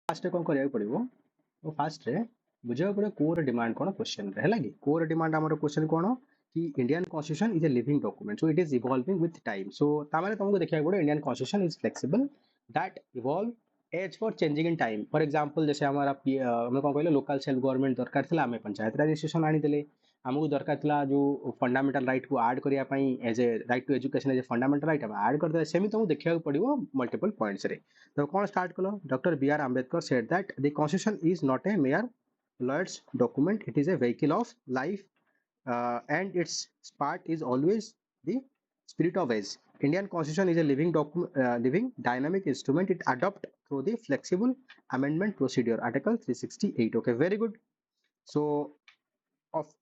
Fast कौन करिया पड़िबो तो फास्ट रे बुझा पड़े कोर डिमांड कोन क्वेश्चन रे हैला कि कोर डिमांड हमर क्वेश्चन कोन कि Indian constitution is a living document so it is evolving with time so तामाने तुमको देखिया पड़े Indian constitution is flexible that evolve as for changing in time for example जैसे हमारा हम कोन कहले लोकल सेल्फ गवर्नमेंट दरकार थिला हमें पंचायत रजिस्ट्रेशन आनी देले हमको दरकार थिला जो फंडामेंटल राइट को ऐड करिया पई as a right to education as a fundamental right हम ऐड कर दे सेमी तुमको देखिया पड़िबो मल्टीपल पॉइंट्स रे तो कौन स्टार्ट कलो doctor B R Ambedkar said that the constitution is not a mere lawyers document it is a vehicle of life and its part is always the spirit of age indian constitution is a living dynamic instrument it adopt through the flexible amendment procedure article 368 okay very good so of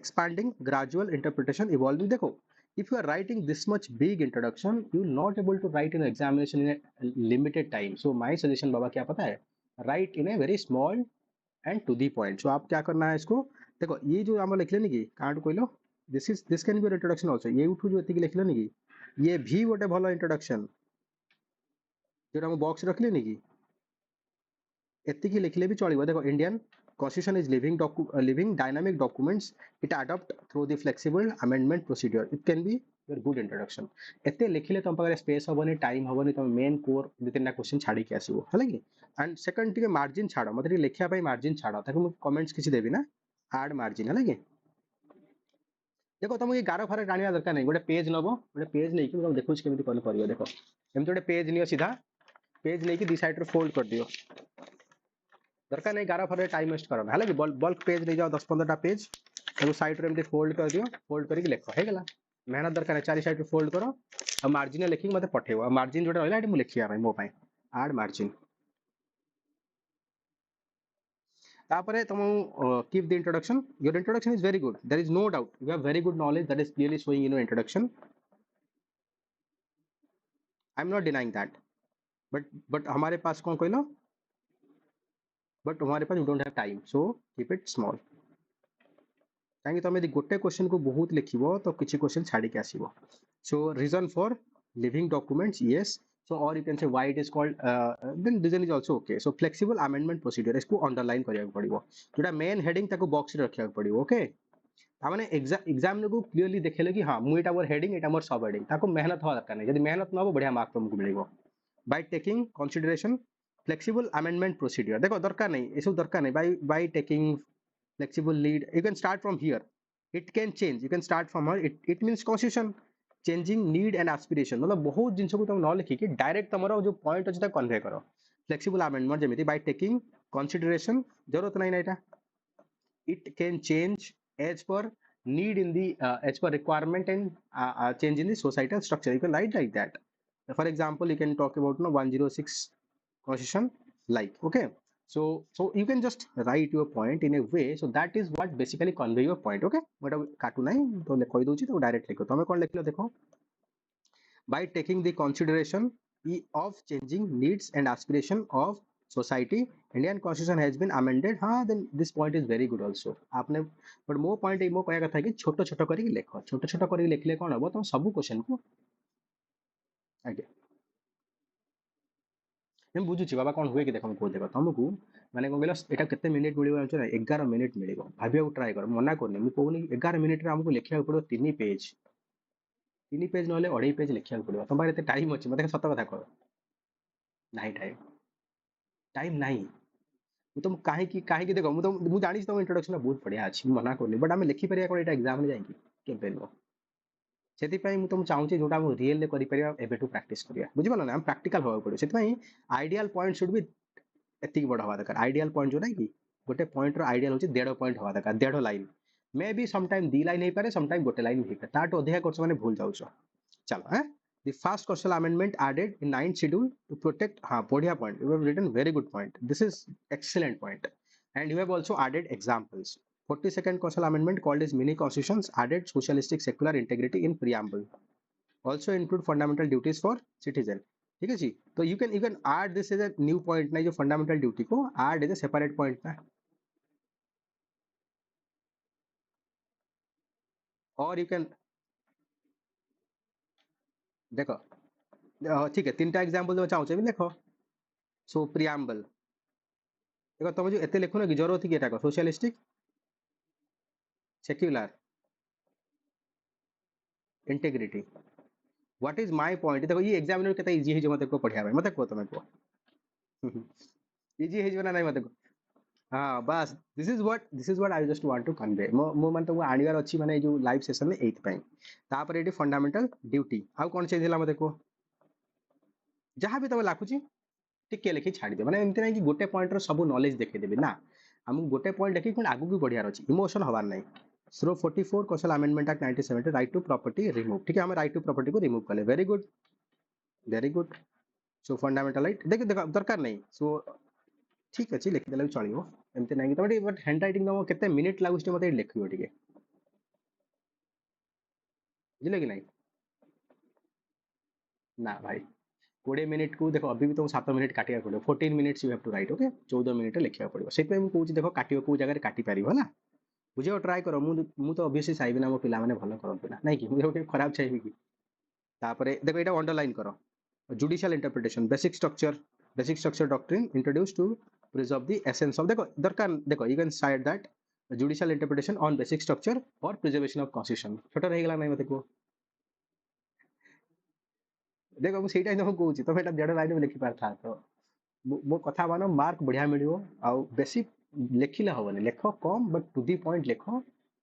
expanding gradual interpretation evolving देखो if you are writing this much big introduction you will not able to write in examination in a limited time so my suggestion बाबा क्या पता है write in a very small and to the point so आप क्या करना है इसको देखो ये जो हम लिखले नी कि कांड कहलो this can be introduction also ये उठू जो एतिक लिखले नी कि ये भी गोटे भलो इंट्रोडक्शन जोटा हम बॉक्स रखले नी कि एतिक लिखले भी चलिबो देखो Indian constitution is living dynamic documents it adopt through the flexible amendment procedure it can be your good introduction एते लिखले तुम पाखरे स्पेस हबनी टाइम हबनी तुम मेन कोर दु तीनटा क्वेश्चन छाड़ी के आसीबो हला कि एंड सेकंड टिके मार्जिन छाड़ो मते लिखिया पई मार्जिन छाड़ो ताकि मु कमेंट्स किछि देबी ना ऐड मार्जिन हला कि देखो तुमको ये गार फार टाणिया दरकार नहीं गोटे पेज नबो गोटे पेज नहीं कि तुम देखो केमिति कोन करियो देखो एमति गोटे पेज लियो सीधा पेज लेके दी साइड रे फोल्ड कर दियो दरकार नहीं गार फार टाइम वेस्ट करो है बल्क पेज ले जाओ 10-15 पेज तो साइड रे फोल्ड कर दियो फोल्ड करके लिखो है गला मेहनत दरकार नहीं चारि साइड रे फोल्ड करो और मार्जिन लिखिक मते पठेबो मार्जिन जोटा रहला एटी मु लिखिया भाई मो पाए ऐड मार्जिन तापरे तुम keep the introduction your introduction is very good there is no doubt you have very good knowledge that is clearly showing in your introduction I am not denying that but हमारे पास कौन कहलो but हमारे पास we don't have time so keep it small कहीं तुम यदि गोटे क्वेश्चन को बहुत लिखिबो तो किछि क्वेश्चन छाड़ी के आसीबो so reason for living documents yes so or you can say why it is called then reason is also okay so flexible amendment procedure इसको अंडरलाइन करिया पड़िबो जोटा मेन हेडिंग ताको बॉक्स रे रखिया पड़िबो ओके ता माने एग्जाम को क्लियरली देखेले कि हां मु एटा मोर हेडिंग एटा मोर सब हेडिंग ताको मेहनत हो दरकार नहीं यदि मेहनत न हो बढ़िया मार्क तुमको मिलेगो by taking consideration flexible amendment procedure देखो दरकार नहीं इसो दरकार नहीं by taking flexible lead you can start from here it can change you can start from here it means constitution changing need and aspiration मतलब बहुत जिंस को तुम न लिखि कि डायरेक्ट तमरो जो पॉइंट अछि ता कन्वे करो flexible amendment जेमिति by taking consideration जरूरत नहीं ना एटा it can change as per need in the as per requirement and change in the societal structure you can write like that for example you can talk about 106 constitution like okay so you can just write your point in a way so that is what basically convey your point okay मोटा काटू नहीं तो कहि दोची तो direct लिखो तमे कोन लिखलो देखो by taking the consideration of changing needs and aspiration of society indian constitution has been amended हाँ then this point is very good also आपने but मो point मो कहया कथा कि छोटो छोटो करी लिखो छोटो छोटो करी लिखले कोन हबो तुम सब क्वेश्चन को आगे हम बुझुची बाबा कौन हुए कि देखो को देखो तुमको माने कोन गेलो एटा केते मिनिट मिलिबो जानछ ना 11 मिनिट मिलिबो भाबिया ट्राई कर मना करनी मु कहूनी 11 मिनिट रे हमको लिखिया पड़ो 3 पेज नले 2.5 पेज लिखिया पड़ो तुम बारे एते टाइम अछि मते सत कथा कह नहीं टाइम नहीं तुम काहे की देखो मु जानि तुम इंट्रोडक्शन बहुत बढ़िया अछि मना करनी बट हम लिखि परिया कोन एटा एग्जाम रे जाई केबे नो ସେଥିପାଇଁ ମୁଁ ତୁମକୁ ଚାହୁଁଛି ଯୋଉଟା ଆମେ ରିଏଲରେ କରିପାରିବା ଏବେଠୁ ପ୍ରାକ୍ଟିସ୍ କରିବା ବୁଝିପାରିଲ ନା ଆମେ ପ୍ରାକ୍ଟିକାଲ ହବାକୁ ପଡ଼ିବ ସେଥିପାଇଁ ଆଇଡିଆଲ ପଏଣ୍ଟ ସୁଡ୍ ବି ଏତିକି ବଡ଼ ହବା ଦରକାର ଆଇଡିଆଲ ପଏଣ୍ଟ ଯୋଉଟା କି ଗୋଟେ ପଏଣ୍ଟର ଆଇଡିଆଲ ହେଉଛି 1.5 ପଏଣ୍ଟ ହବା ଦରକାର 1.5 ଲାଇନ୍ ମେ ବି ସମଟାଇମ୍ 2 ଲାଇନ୍ ହେଇପାରେ ସମଟାଇମ୍ ଗୋଟେ ଲାଇନ୍ ହେଇପାରେ ତାଠୁ ଅଧିକା କରୁଛ ମାନେ ଭୁଲ ଯାଉଛ ଚାଲ ହଁ the first constitutional amendment added in 9th schedule to protect बढ़िया point you have written very good point this is excellent point and you have also added examples 42nd constitutional amendment called as mini constitutions added socialistic secular integrity in preamble also include fundamental duties for citizen ठीक है जी तो you can add this as a new point ना जो fundamental duty को add as a separate point ना or you can देखो ठीक है तीन टा एग्जांपल जो चाहूँ भी देखो सो preamble देखो तुम जो एते लिखुन कि जरूरत कि एटा socialistic secular integrity what is my point देखो ये एग्जामिनर केते इजी है जो मते को पढ़िया भाई मते को तुम को इजी है जो ना नहीं मते को हाँ बस this is what I just want to convey मो मन तो आनिवार अछि माने जो लाइव सेशन में 8 पई तापर एटी फंडामेंटल ड्यूटी आ कोन चेंज होला मते को जहां भी तब लाखुची टिके लिखि छाड़ी दे माने एमती नहीं कि गोटे पॉइंट रो सब नॉलेज देखे देबे ना हमको गोटे पॉइंट देखि कोन आगु की बढ़िया अछि इमोशन हवार नहीं सो 44 कौशल amendment act 1970 right to property remove ठीक है हम राइट टू प्रॉपर्टी को रिमूव कले very good so fundamental right देख देख दरकार नहीं सो ठीक अछि लिखि देले चलियो एमती नहीं कि बट हैंड राइटिंग में केते मिनिट लागुछ मते लिखियो ठीक है बुझले कि नहीं ना भाई 20 मिनिट को देखो अभी भी तुम 7 मिनिट काटिया पड़ो 14 minutes you have to write okay 14 minute लिखा पड़ो से कहूँ देखो काटियो को जगह काटी पार है बुझे ट्राए कर मु तो ऑब्वियसली चाहिए ना मो पिला माने भलो करते ना नहीं कि मुझे खराब चाहिए कि तापरे देखो एटा अंडरलाइन करो judicial interpretation basic structure doctrine introduce to preserve the essence of देखो दरकार देखो you can cite that judicial interpretation on basic structure for preservation of constitution छोटा रही गला नहीं मते को देखो मु सेटा ही कहूँ तुम एटा देढ़ लाइन में लिखि पारथा तो मो कथा मान मार्क बढ़िया मिलो आउ बेसी लेखिले हबनी लेख कम बट टू दी पॉइंट लेख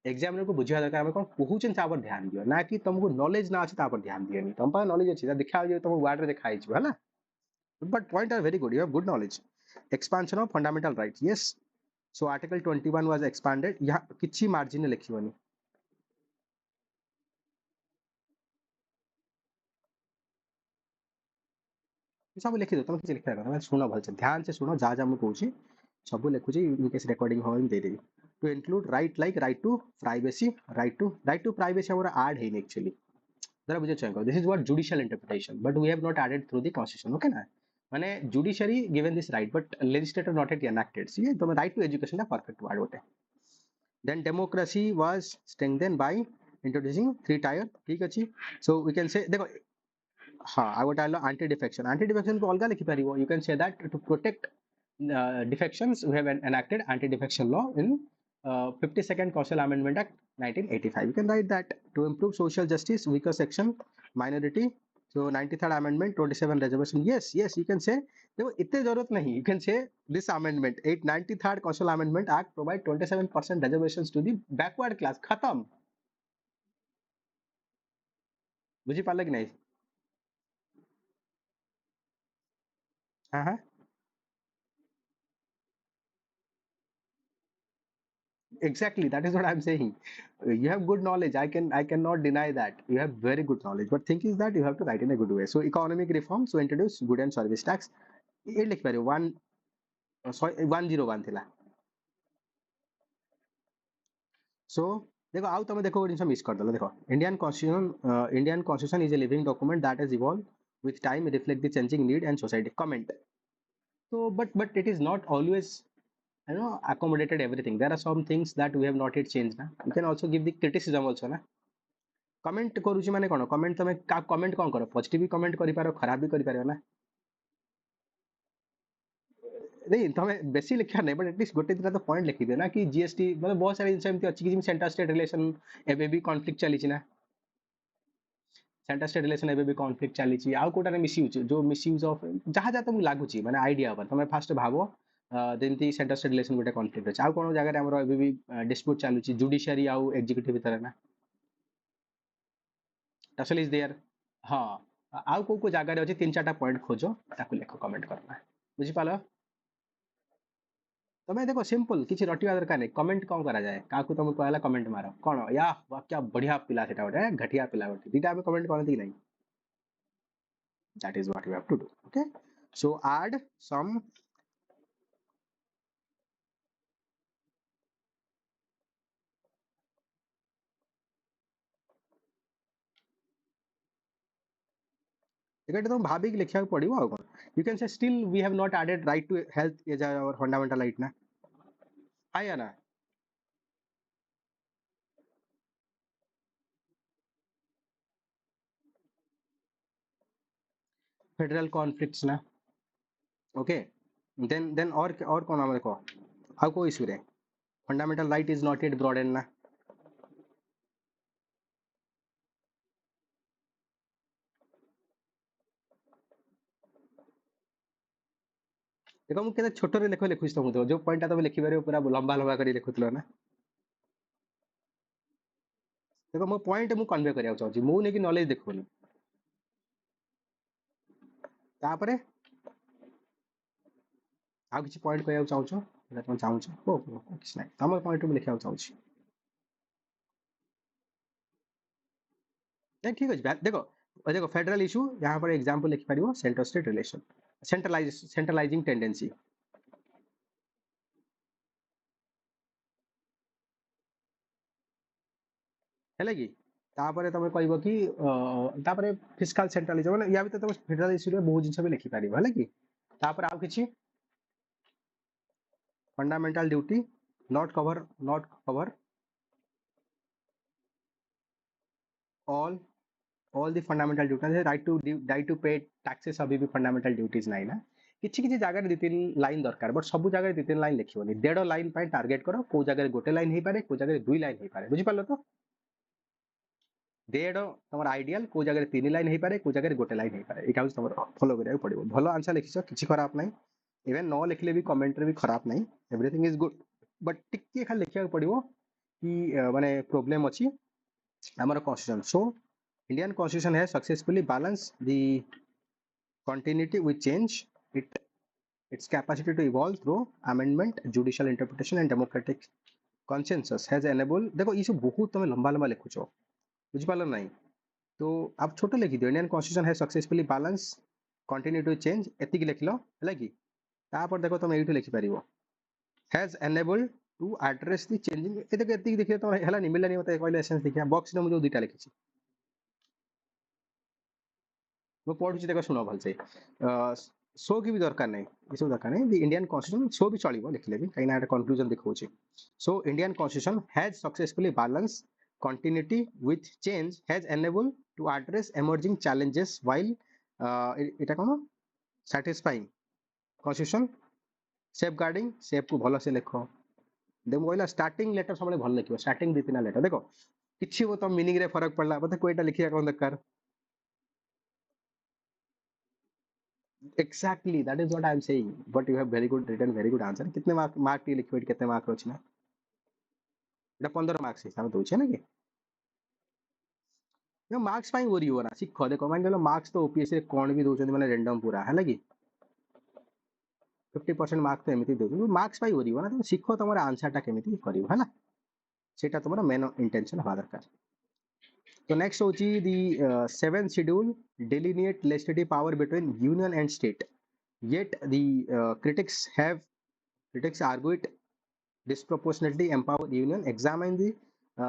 एग्जामिनर को बुझा दरकार आम कौन कहूँ तापर ध्यान दियो ना कि तुमको नॉलेज ना अच्छे तापर ध्यान दिए तुम पास नॉलेज अच्छी देखा तुम वार्ड में देखा है but point are very good you have good knowledge expansion of fundamental rights yes so article 21 was expanded यहाँ किछि मार्जिन लिखिबनी सब लिखि दो तुम किछि लिखा कर सुनो भल से ध्यान से सुनो जा जा मु कहूँ सब लिखुची इन केस रिकॉर्डिंग हो दे देबी to include right like right to privacy हमरा ऐड है एक्चुअली जरा बुझे चाहिए this is what judicial interpretation but we have not added through the constitution okay ना माने judiciary given this right but legislator not at enacted सी तो right to education का परफेक्ट वर्ड होते then democracy was strengthened by introducing three tier ठीक अछि so we can say देखो हाँ I vote Alo anti defection को अलग लिखि पारिबो you can say that to protect defections we have enacted anti-defection law in 52nd Council Amendment Act 1985 you can write that to improve social justice weaker section minority so 93rd amendment 27 reservation yes you can say देखो इतने जरूरत नहीं you can say this amendment 93rd Council Amendment Act provide 27% reservations to the backward class खत्म बुझी पाले कि नहीं हाँ हाँ exactly that is what I'm saying you have good knowledge I cannot deny that you have very good knowledge but thing is that you have to write in a good way so economic reform so introduce good and service tax ये लिख पारे 101 थिला so देखो आउ तुम देखो जिन miss कर दलो देखो Indian constitution is a living document that is evolve with time reflect the changing need and society comment so but it is not always accommodated everything there are some things that we have not yet changed na you can also give the criticism also na comment करूची माने कोन comment तमे का comment कोन करो positive भी comment करि पारो खराब भी करि पारो ना नहीं तमे बेसी लिखा नहीं बट एटलीस्ट गोटे दिना तो पॉइंट लिखि दे ना कि जीएसटी मतलब बहुत सारे जिनसे एमती अछि कि सेंटर स्टेट रिलेशन एबे भी कॉन्फ्लिक्ट चली छी ना सेंटर स्टेट रिलेशन एबे भी कॉन्फ्लिक्ट चली छी आउ कोटा मिस यूज जो मिस यूज ऑफ जहां जहां तुम लागू छी माने आईडिया पर तमे फास्ट भाबो जेमती सेंटर स्टेट रिलेशन गोटे कॉन्फ्लिक्ट अछि आउ कोन जगह रे हमरो एबे भी डिस्प्यूट चालू छी जुडिशियरी आउ एग्जीक्यूटिव भीतर ना टसल इज देयर हाँ आउ को जगह रे अछि तीन चारटा पॉइंट खोजो ताकू लेखो कमेंट करना बुझी पालो तमे देखो सिंपल किसी रटिया दरकार नहीं कमेंट कौन करा जाए काकू तुम कहला कमेंट मारो कौन या वाह क्या बढ़िया पिला सेटा गोटे घटिया पिला गोटे दीटा में कमेंट करती नहीं that is what you have to do okay so add some एटा तुम भाभी कि लिखिया पड़िबो आ कोन you can say still we have not added right to health as our fundamental right ना आया ना फेडरल कॉन्फ्लिक्ट्स ना ओके देन और कौन हमरे को आउ को इशू रे fundamental right is not yet broaden ना देखो मु केते छोटो रे लिखुछ तुमको तो जो पॉइंट तुम लिखि पारे पूरा लंबा लंबा कर लिखुतलो ना देखो मो पॉइंट मु कन्वे करिया चाहूची मु ने कि नॉलेज देखोनी तापरे आ किछि पॉइंट कहया चाहूचो एटा तुम चाहूचो को किछ नै तम पॉइंट मु लिखिया चाहूची नहीं ठीक अछि देखो देखो फेडरल इशू यहाँ पर एग्जांपल लिखि पारिबो central state relation centralising tendency है कि तापर तुम कह कि तापर फिस्काल सेंट्रलिज्म माने या भीतर तुम फेडरल इशू रे बहुत जिंस भी लिखि पारिबो है कि तापर आउ किछि fundamental duty not cover all all the fundamental duty right to pay taxes अभी भी फंडामेंटल ड्यूटीज नाही ना किछि किछि जगह दी तीन लाइन दरकार बट सब जगह दी तीन लाइन लिखिबोनी डेढ़ लाइन पे टार्गेट करो को जगह गोटे लाइन हे पारे को जगह दुई लाइन हे पारे बुझि पालो तो डेढ़ तुम आइडियल को जगह तीन लाइन हो पारे को जगह गोटे लाइन हो पारे यहाँ तुम फॉलो करा पड़ो भल आंसर लिखिछ किसी खराब ना इवेन न लिखले भी कमेंट रे भी खराब ना एवरीथिंग इज गुड बट टिके खाली लिखा पड़ो कि माने प्रोब्लेम अच्छी आमर constitution so Indian constitution has successfully balance the continuity with change it its capacity to evolve through amendment judicial interpretation and democratic consensus has enabled देखो ये सब बहुत तुम लंबा लंबा लिखुच बुझी पाल ना तो आप छोट लिखि दियो Indian constitution has successfully balance continue to change एतिक लिखलो है कि तापर देखो तुम एठू लिखि परिबो has enabled to address the changing a देखो एतिक देखियो तुम हला नि मिलला नि मते कहले एसेंस देखिया बॉक्स ने मुझे दुईटा लिखिछि मैं पढुछि देखो सुनो भल से सो की भी दरकार नहीं ये सब दरकार नहीं द इंडियन कन्स्टिट्यूशन सो भी चलिबो लिखले भी कहीं ना कंक्लूजन दिखाउछि so Indian constitution has successfully balance continuity with change has enabled to address emerging challenges while এটা কোন satisfying constitution safeguarding safe को भलो से लिखो देखो कहला स्टार्टिंग लेटर सबले भल लिखियो स्टार्टिंग दी तीन लेटर देखो किछि वो तो मीनिंग रे फरक पड़ला मते कोइटा लिखिया कोन दरकार exactly that is what I am saying but you have very good written very good answer कितने मार्क टी लिखियो कितने मार्क अछि ना एटा 15 मार्क्स हिसाब दोछे ना कि मार्क्स पाई ओरी हो ना शिख देखो मान लो मार्क्स तो ओपीएससी कौन भी दौरान मैंने रेंडम पूरा है लगी 50% मार्क तो एमती दौरान मार्क्स पाई ओरी हो ना तुम शिख तुम आंसर टा केमी कर सेटा तुम मेन इंटेंशन हवा दरकार तो नेक्स्ट होची the seventh schedule डिलिनिएट legislative power between union and state yet the critics argue it disproportionately empower union examine the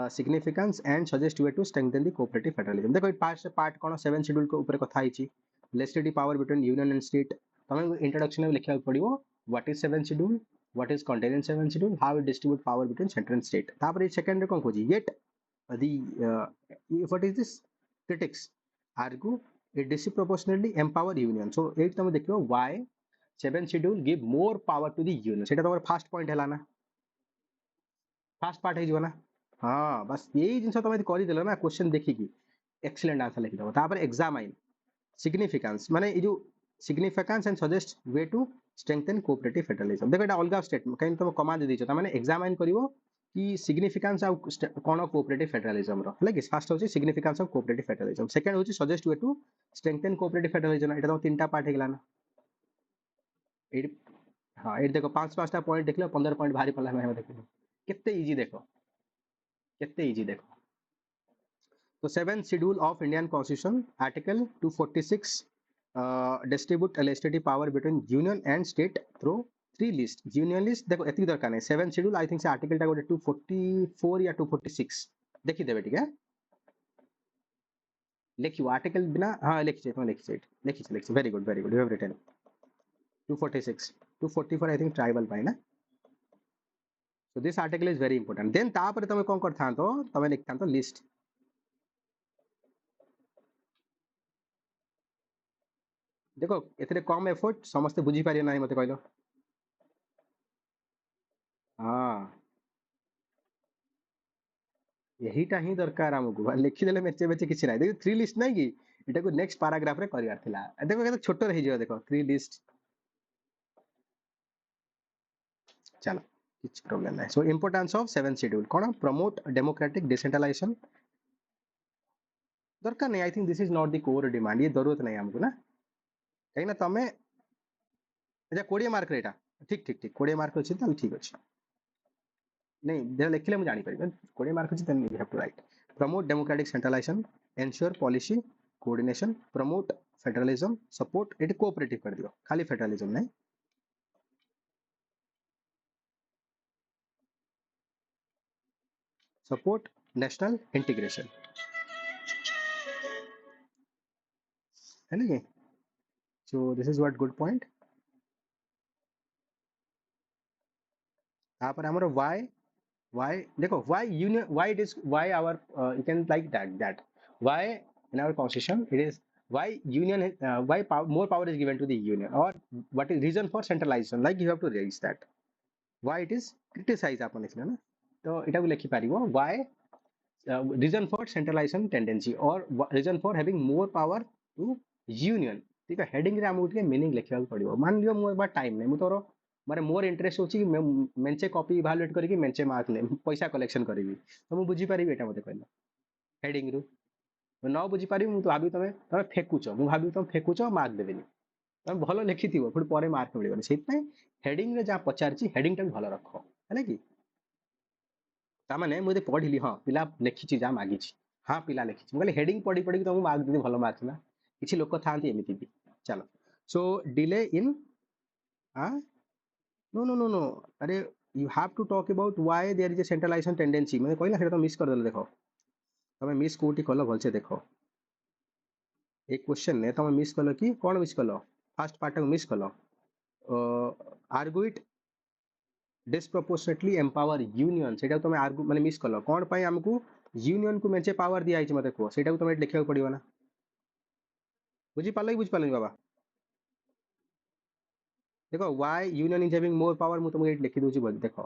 significance and suggest way to strengthen the cooperative federalism देखो part कौन 7 schedule के ऊपर कथा हिची legislative power between union and state तमे introduction में लिखा पड़िबो what is 7 schedule what is contain in 7 schedule how it distribute power between central and state तापर सेकंड रे कोन खोजी येट the what is this critics argue it disproportionately empower union so एट तमे देखियो why 7 schedule give more power to the union सेटा तमर फर्स्ट पॉइंट हैला ना फर्स्ट पार्ट है ना हाँ बस यही जिन तुम करदेल ना क्वेश्चन देखिकी एक्सीलेंट आंसर लिखिदेव तापर एग्जामाइन सिग्निफिकेंस माने ये जो significance and suggest way to strengthen cooperative federalism देखो एटा अलग स्टेटमेंट कहीं तुम कमांड दे दिछो माने एग्जामाइन करिवो कि सिग्निफिकेंस आ कोन कोऑपरेटिव फेडरलिज्म रो हला कि फर्स्ट होची significance of cooperative federalism second होची suggest way to strengthen cooperative federalism एटा तो तीनटा पार्ट हेगला ना एट हां एट देखो पांच पांचटा पॉइंट देखले 15 पॉइंट भारी पड़ला मैं देखो कितने इजी देखो कितने इजी देखो तो 7th schedule of Indian constitution article 246 distribute legislative power between union and state through three list union list देखो एति दरकार नहीं 7th शेड्यूल आई थिंक से आर्टिकल टा गोटे 244 या 246 देखि देबे ठीक है लिखियो आर्टिकल बिना हां लिखि छै लिखि very good you have written 246 244 I think tribal पाई ना so this article is very important then तापर तमे कोन करथांतो तमे लिखथांतो लिस्ट देखो एथरे कम एफर्ट समस्त बुझी पारियो नाही मते कहलो हाँ यहीटा ही दरकार आमको लिखिदेले मेचे मेचे किसी ना देख थ्री लिस्ट नहीं कि एटा को नेक्स्ट पैराग्राफ रे करिवार थिला देखो केते छोट रही जियो देखो थ्री लिस्ट चलो किछ प्रॉब्लम नहीं so importance of seven schedule कोन प्रमोट डेमोक्रेटिक डिसेंट्रलाइजेशन दरकार नहीं I think this is not the core demand ये जरूरत नहीं हमको ना कहीं ना तमे अच्छा 20 मार्क रे एटा ठीक ठीक ठीक 20 मार्क अछि त ठीक अछि नहीं जे लिखले मु जानि परिबे 20 मार्क अछि then you have to write promote democratic centralisation ensure policy coordination promote federalism support एटी कोऑपरेटिव कर दियो खाली फेडरलिज्म नहीं सपोर्ट नेशनल इंटीग्रेशन है ना ये so this is what good point यहाँ पर हमारा why देखो why union why it is why our you can like that why in our constitution it is why union why more power is given to the union or what is reason for centralization like you have to raise that why it is criticize आपण लिखले ना तो एटा को लिखि पारिबो why reason for centralization tendency or reason for having more power to union ठीक है heading रे हमको मीनिंग लिखिया पड़िबो मान लियो मो एक बार टाइम नै मु तोरो मारे मोर इंटरेस्ट होची कि मेंचे कॉपी इवैल्यूएट करके मेंचे मार्क ले पैसा कलेक्शन करबी तो मु बुझी पारिबी एटा मते कहलो हेडिंग रु न बुझी पारिबी मु तो भाबी तमे तमे फेकुचो मु भाबी तमे फेकुचो मार्क देबेनी तमे भलो लिखिथिबो फिर परे मार्क मिलिबनी सेत नै हेडिंग रे जा पचारची हेडिंग टा भलो रखो है कि तामाने मु पढ़िली हाँ पिला लिखिची जा मागिची हाँ पिला लिखिची मु हेडिंग पढ़ी पढ़ी तुमको मार्क देती भलो मार्क ना किसी लोक था एमती भी चलो so delay in no no no no अरे you have to talk about why there is a centralisation tendency मैं कहला सेटा तो मिस कर देले देखो तमे मिस कोठी कलो भलसे देखो एक क्वेश्चन ने तमे मिस कलो कि कोन मिस कलो फर्स्ट पार्ट को मिस कलो आर्गुइट डिस्प्रोपोर्शनेटली एम्पावर यूनियन सेटा तमे आर्गु माने मिस कलो कोन पई हमकु यूनियन को मेंचे पावर दिया आइछ मते को सेटा को तमे लिखिया पड़िबो ना बुझी पालो कि बुझी पालो बाबा देखो why union is having more power मु तुमको लिखि दोची बोल देखो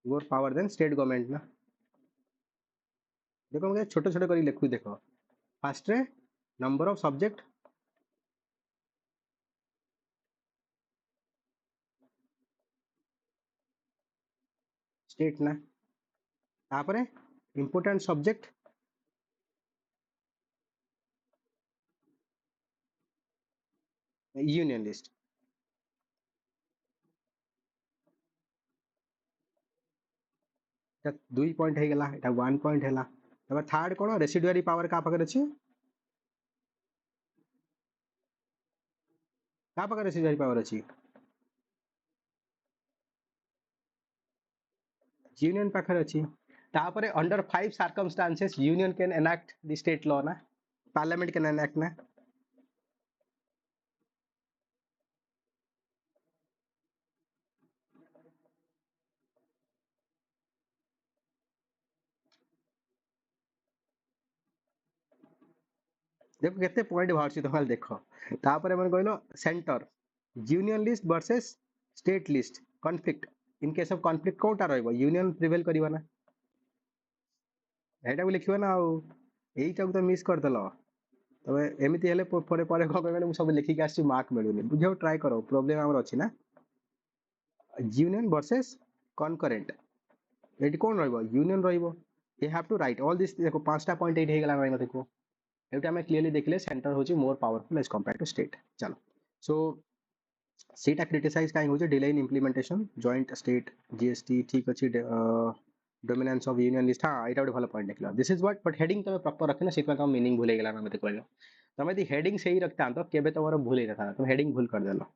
more power than state government ना देखो मैं छोटे छोटे कर लिखु देखो first ray number of subject state ना तापरे इंपोर्टेंट सब्जेक्ट यूनियन लिस्ट दुई पॉइंट है गला एटा 1 पॉइंट हैला तब थर्ड कोन रेसिडुअरी पावर का पाकर अछि का पाकर रेसिडुअरी पावर अछि यूनियन पाकर अछि तापरे under 5 circumstances union can enact the state law ना पार्लियामेंट कैन एनैक्ट ना देखो केते पॉइंट बाहर तुम देखो तापर मन कहलो centre union list versus state list conflict in case of conflict कोटा रहइबो यूनियन प्रिवेल करिबो ना एटा को लिखिबो ना एटा को तो मिस कर देलो तबे एमिति हेले परे परे को कहले मु सब लिखि के आसी मार्क मिलुनी बुझियो ट्राई करो प्रॉब्लम हमर अछि ना यूनियन वर्सेस कॉन्करेंट एटी कोन रहइबो यूनियन रहइबो you have to write all this देखो पांचटा पॉइंट एट हे गेला भाई मते को एटा मैं क्लियरली देखले सेंटर होची more powerful as compare to state चलो सो सीटा क्रिटिसाइज काई होचे delay in implementation joint state GST ठीक अछि डोमिनेंस ऑफ यूनियन लिस्ट हां एटा भलो पॉइंट देखला this is what but heading तमे प्रॉपर रखना सेटा का मीनिंग भूले गेला मते कहलो तमे दी हेडिंग सही रखता तो केबे तमरो भूल ही रहता तुम हेडिंग भूल कर देलो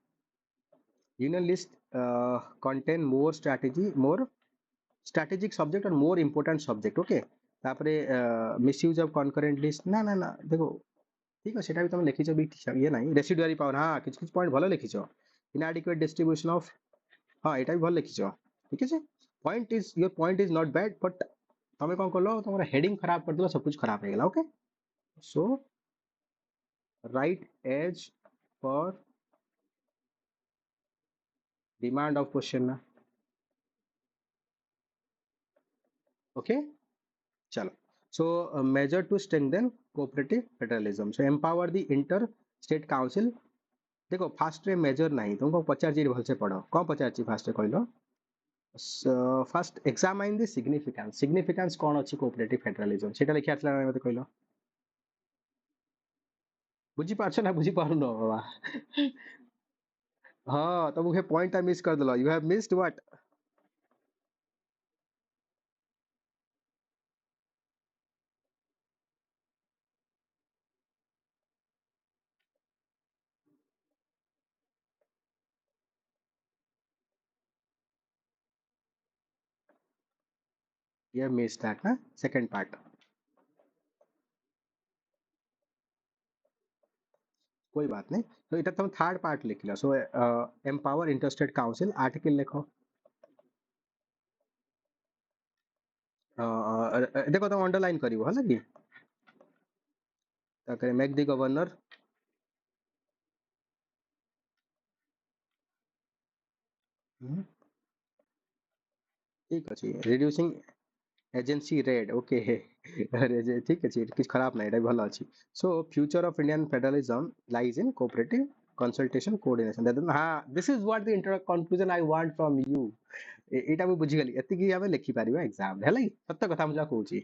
union list contain more strategy more strategic subject और more important subject ओके तापरे मिसयूज ऑफ कॉन्करेंट लिस्ट ना ना ना देखो ठीक है सेटा भी तुम लिखिছো भी ये नहीं रेसिडुअरी पावर हां किछ किछ पॉइंट भलो लिखिছো inadequate distribution of हां एटा भी भलो लिखिছো ठीक है point is your point is not bad but तमे कोन करलो तुम्हारा हेडिंग खराब कर दिलो सब कुछ खराब हो गेला okay so right age for demand of question ना. Okay, चलो. So measure to strengthen cooperative federalism. So empower the inter state council. देखो फास्ट रे मेजर नहीं तुमको पचार भलसे पढ़ कौन पचार फास्ट कहल. First examine the significance कौन अच्छी cooperative federalism सेटा लिखि आसला मते कहल. बुझी पारछ ना बुझी पारुन बाबा. हाँ तो मुझे पॉइंट मिस कर दिल. You have missed what. You have missed that ना सेकंड पार्ट. कोई बात नहीं. तो इटा तुम थर्ड पार्ट लिख लो. सो एम्पावर इंटरेस्टेड काउंसिल आर्टिकल लिखो. देखो तुम अंडरलाइन करिवो हला कि ताकरे मेक द गवर्नर ठीक अछि रिड्यूसिंग एजेंसी रेड. ओके. अरे जे ठीक अछि किछ खराब नहीं एटा भलो अछि. So future of Indian federalism lies in cooperative consultation coordination. हाँ this is what the inter conclusion I want from you. एटा मु बुझी गली एति हमें लिखि पारिबा एग्जाम हेला कि सत्य कथा मुझा कहूची.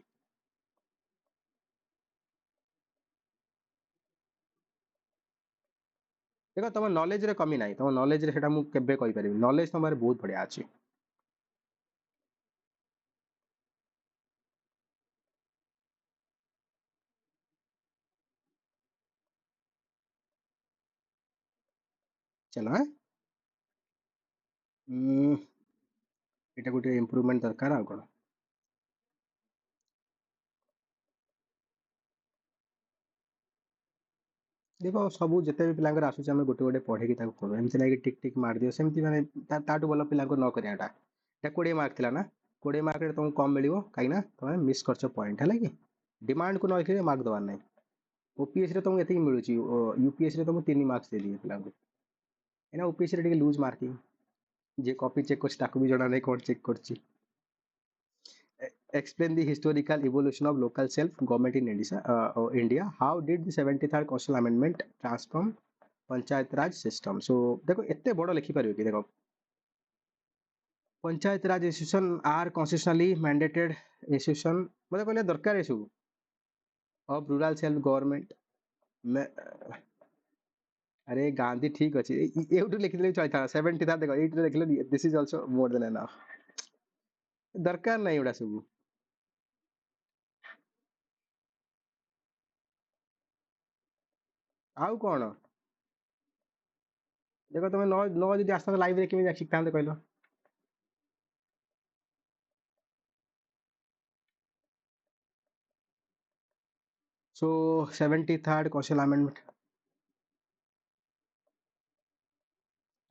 देखो तुम नॉलेज रे कमी नहीं. तुम नॉलेज रे सेटा मु केबे कहि परिबी. नॉलेज तुम्हारे बहुत बढ़िया अछि. चलो हां एटा गोटे इंप्रूवमेंट दरकार आ कोन. देखो सब जिते भी पिलांकर आसुचे हम गोटे गोटे पढ़े ताको करू. एमती नहीं कि टिक टिक मार दियो सेमती माने ताटू भलो पिला को न करियाटा. एटा 20 मार्क थिला ना. 20 मार्क रे तुमको कम मिलिवो काई ना तुम मिस करछ पॉइंट हैला कि डिमांड को न रखिले मार्क दवार नहीं. ओपीएससी रे तुमको एति मिलुची. यूपीएससी रे तुमको 3 मार्क्स दे दिए पिला को. एना ओपीएससी रे टिके लूज मार्किंग. जे कॉपी चेक करछ ताको भी जणा नहीं कोन चेक करछि. Explain the historical evolution of local self-government in India. How did the 73rd Constitutional Amendment transform panchayat raj system. So देखो एते बड़ लिखि पारियो कि देखो panchayat raj institution are constitutionally mandated institution मतलब कहले दरकार ए सब ऑफ रूरल सेल्फ गवर्नमेंट. अरे गांधी ठीक अछि एउटु लिखि देले चलता 70 था देखो 8 लिखले this is also more than enough. दरकार नहीं एडा सब. आउ कोन देखो तुम न न जदि आसता लाइव रे केमि शिखतांते कहलो. सो 73rd कौशल अमेंडमेंट.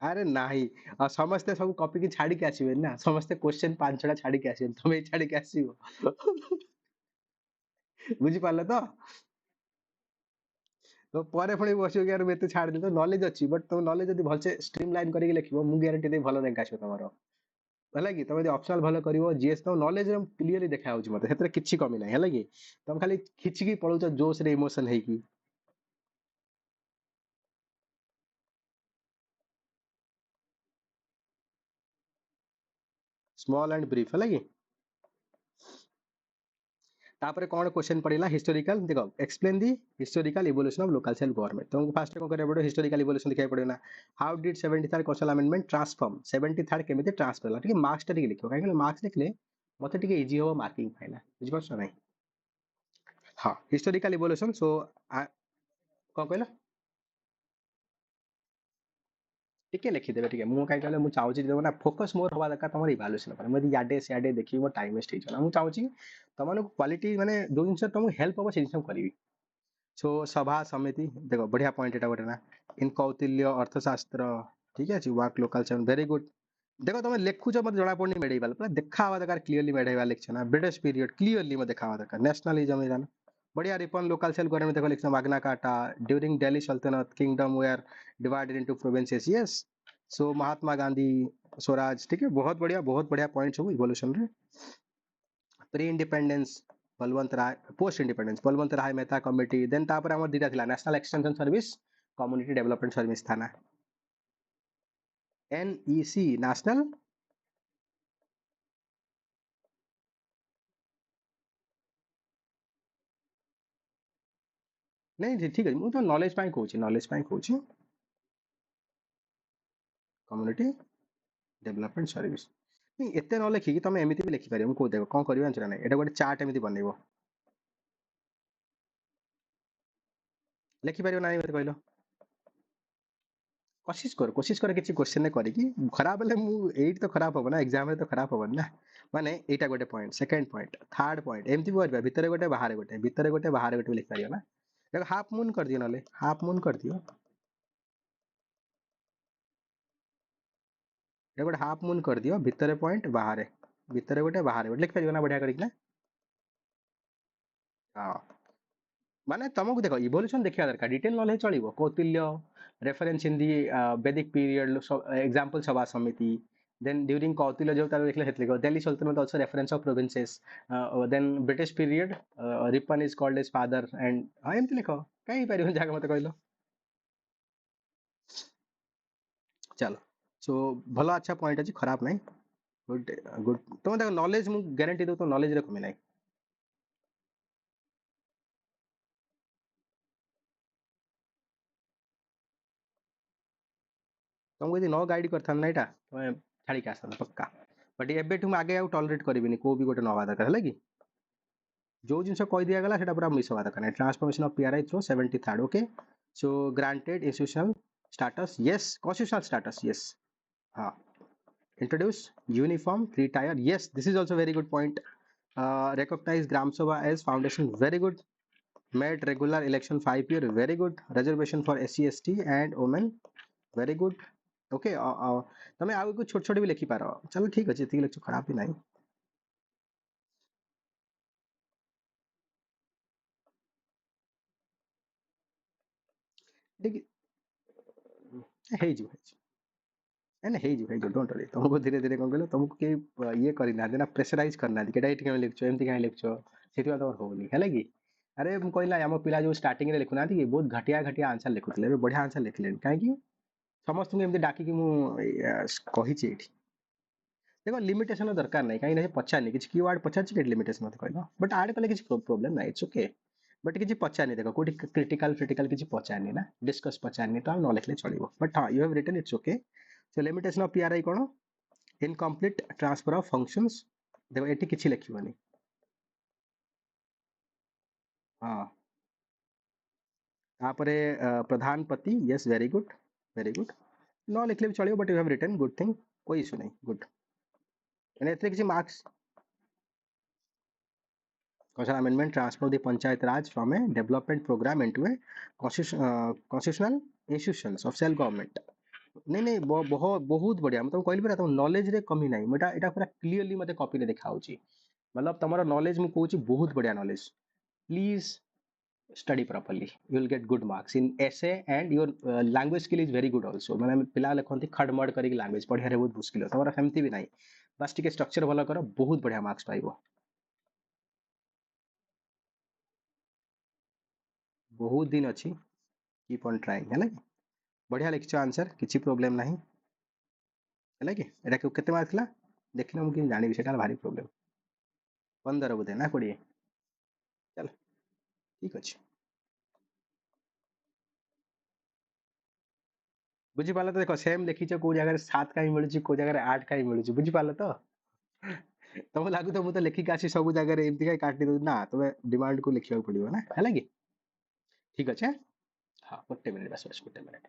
अरे नाही समस्ते सब कॉपी की छाड़ी के आसीबे ना. समस्ते क्वेश्चन पांच छटा छाड़ी के आसीबे. तुम ए छाड़ी के आसीबो. बुझी पारले तो. तो परे पुणी बसियो कि यार एते छाड़ दे. तो नॉलेज अछि बट तुम नॉलेज जदि भलसे स्ट्रीमलाइन करके लिखिबो मु गारंटी दे भलो रैंक आसीबो तमरो. होला कि तुम जदि ऑप्शनल भलो करिवो जीएस तो नॉलेज रे क्लियरली देखा होउची मते हेतरे किछि कमी नाही. होला कि तुम खाली खिचकी पळौच जोश रे इमोशन है कि स्मॉल एंड ब्रीफ. होला कि तापर कौन क्वेश्चन पड़िला हिस्टोरिकल. देखो explain the historical evolution of local self government. तुमको फास्ट को करे पड़ो हिस्टोरिकल इवोल्यूशन लिखाई पड़े ना. How did 73rd Kaushal amendment transform 73rd केमिति ट्रांसफर होला. ठीक है मार्क्स टा ठीक लिखो काहे मार्क्स लिखले मते ठीक इजी हो मार्किंग फाइना. बुझ परछ नहीं. हां हिस्टोरिकल इवोल्यूशन. सो कोन कहला टिके लिखिदेवे. ठीक है मु कहीं कहले मु चाहूची देखो ना फोकस मोर हवा दरकार तुम इवैल्यूएशन पर. मैं याडे सियाडे देखि मो टाइम वेस्ट हेछ ना. मु चाहूची तुम क्वालिटी माने जो जिंस तुमको हेल्प हो से जिंस करिवि. सो सभा समिति देखो बढ़िया पॉइंट एटा गोटे ना. इन कौटिल्य अर्थशास्त्र ठीक है work local seven very good. देखो तुम लेखुच मत जଣା पड़नी मेडीवाल पूरा देखा हवा दरकार क्लियरली मेडीवाल लिखछ ना. ब्रिटिश पीरियड क्लियरली मत देखा हवा दरकार. नेशनलिज्म इरान बढ़िया रिपन लोकल सेल गवर्नमेंट देखो लिखना Magna Carta during Delhi Sultanate kingdom were divided into provinces yes so Mahatma Gandhi swaraj ठीक है बहुत बढ़िया पॉइंट सब इवोल्यूशन रे pre independence Balwant Rai post independence Balwant Rai Mehta committee then तापर हमर दिटा थिला national extension service community development service थाना एनईसी नेशनल नहीं ठीक है मु तो नॉलेज पाई कहूची कम्युनिटी डेवलपमेंट सर्विस नहीं एते न लिखिकी तुम एमती भी लिखिपार मुझे देव कौन कर ना ना ये गोटे चार्ट एमती बनइब लिखिपार ना मत कहल कोशिश कर किसी क्वेश्चन करी खराब हेल्ले मुझे तो खराब हम ना एग्जाम तो खराब हम ना माने एटा गोटे point second point third point एमती भी कर भितर गोटे बाहर गोटे लिखिपार ना देखो हाफ मून कर दियो ना हाफ मून कर दियो गोटे हाफ मून कर दियो भितर गोटे लिखिपार ना बढ़िया करना हाँ माने तुमको देखो इवोल्यूशन देखा दरकार डिटेल नॉलेज चलो कौटिल्य रेफरेंस इन दी वैदिक पीरियड एग्जांपल सभा समिति देन ड्यूरिंग कौटिल्य जो तार देखले हेतले दिल्ली सल्तनत also reference of provinces then British period Ripon is called as father and हां एमती लिखो कहीं परिबन जागा मते कहलो चलो सो भलो अच्छा पॉइंट अछि खराब नहीं गुड गुड तुम देखो नॉलेज मु गारंटी दो तो नॉलेज रे कमी नहीं तुमको यदि न गाइड करथा ना एटा तुम छाड़ी के आसता पक्का बट एबे तुम आगे आउ टॉलरेट करिबिनी को भी गोटे नवा दरकार है कि जो जिन कही दिया गला सेटा पूरा मिस हवा दरकार transformation of PRI through 73rd okay so granted institutional status yes constitutional status yes हाँ introduce uniform 3 tier yes this is also very good point recognize gram sabha as foundation very good made regular election 5 year very good reservation for SC ST and women very good okay तमें आगे कुछ छोट छोट भी लिखि पार चलो ठीक अच्छे ठीक लिख खराब भी नहीं देखिए ହେଇଯିବ ନାଇଁ ହେଇଯିବ ଡୋଣ୍ଟ वरी तुमको धीरे धीरे कौन कहलो तुमको के ये करना ना प्रेशराइज करना केटा एठी केम लिखछो एमती काहे लिखछो सेठी तमर होनी हैला कि अरे हम कहला हम पिला जो स्टार्टिंग रे लिखुना कि बहुत घटिया घटिया आंसर लिखुतले बढ़िया आंसर लिखलेन काहे कि समस्त एमती डाकी कि मु कहिछि एठी देखो लिमिटेशन दरकार नहीं कहीं पचारनी किसी कीवर्ड पचार लिमिटेशन मत कहल बट आड कले किसी प्रोब्लेम ना इट्स ओके बट किसी पचारनी देखो कोटी क्रिटिकल क्रिटिकल किसी पचारनी ना डिस्कस पचारनी तो हम न लिखले चलिबो बट हाँ you have written it's okay so limitation of PRI कोन इनकम्प्लीट ट्रांसफर ऑफ फंक्शंस देखो एटी किसी लिखिबनी हाँ तापरे प्रधानपति यस वेरी गुड न लिखले भी चलिबो but you have written good thing कोई इशू नहीं गुड एने एते किसी marks Constitutional amendment transfer the Panchayat Raj from a development program into a constitutional institutions of self government. नहीं नहीं बहुत बहुत बढ़िया मतलब कहली परा तुम नॉलेज रे कमी नहीं मटा एटा पूरा क्लियरली मते कॉपी रे देखा होची मतलब तमरो नॉलेज मु कहूची बहुत बढ़िया knowledge please study properly you will get good marks in essay and your language skill is very good also माने पिला लेखंती खडमड करी लैंग्वेज पढ़िया रे बहुत मुश्किल तमरो सेमती भी नहीं बस टिके स्ट्रक्चर भलो करो बहुत बढ़िया मार्क्स पाइबो बहुत दिन अच्छी कीप ऑन ट्राइंग है बढ़िया लिखिଛ आंसर किसी प्रोब्लेम नहीं है कि एटा केते मार्क थिला देखिना मु कि जानिबि सेटा भारी प्रोब्लेम 15 बोधे ना 20 चल ठीक अछि बुझी पाला तो देखो सेम लिखिଛ को जगह 7 काई मिलुची को जगह 8 काई मिलुची बुझी पाला तो तमो लागु तो मु तो लिखि कासी सब जगह रे एमती काई काटी दउ ना तबे डिमांड को लिखिया पड़िबो ना है कि ठीक अछि हां 1 मिनिट बस 1 मिनिट